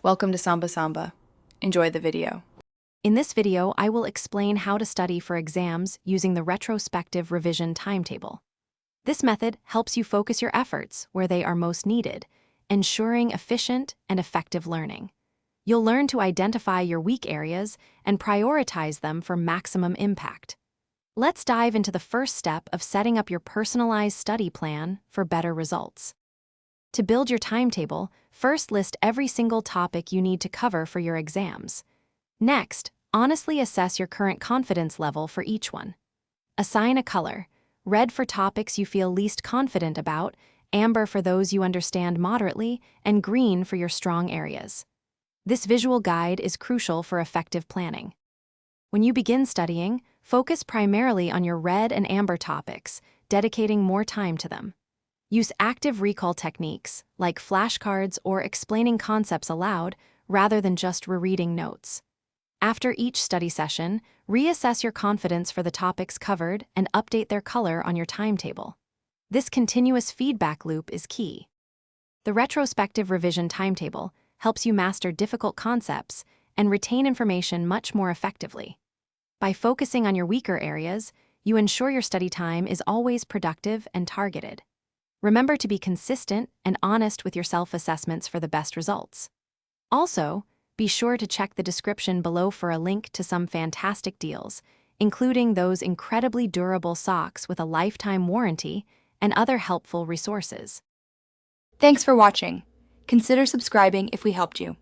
Welcome to Samba Samba. Enjoy the video. In this video, I will explain how to study for exams using the retrospective revision timetable. This method helps you focus your efforts where they are most needed, ensuring efficient and effective learning. You'll learn to identify your weak areas and prioritize them for maximum impact. Let's dive into the first step of setting up your personalized study plan for better results. To build your timetable, first list every single topic you need to cover for your exams. Next, honestly assess your current confidence level for each one. Assign a color: red for topics you feel least confident about, amber for those you understand moderately, and green for your strong areas. This visual guide is crucial for effective planning. When you begin studying, focus primarily on your red and amber topics, dedicating more time to them. Use active recall techniques, like flashcards or explaining concepts aloud, rather than just rereading notes. After each study session, reassess your confidence for the topics covered and update their color on your timetable. This continuous feedback loop is key. The retrospective revision timetable helps you master difficult concepts and retain information much more effectively. By focusing on your weaker areas, you ensure your study time is always productive and targeted. Remember to be consistent and honest with your self-assessments for the best results. Also, be sure to check the description below for a link to some fantastic deals, including those incredibly durable socks with a lifetime warranty and other helpful resources. Thanks for watching. Consider subscribing if we helped you.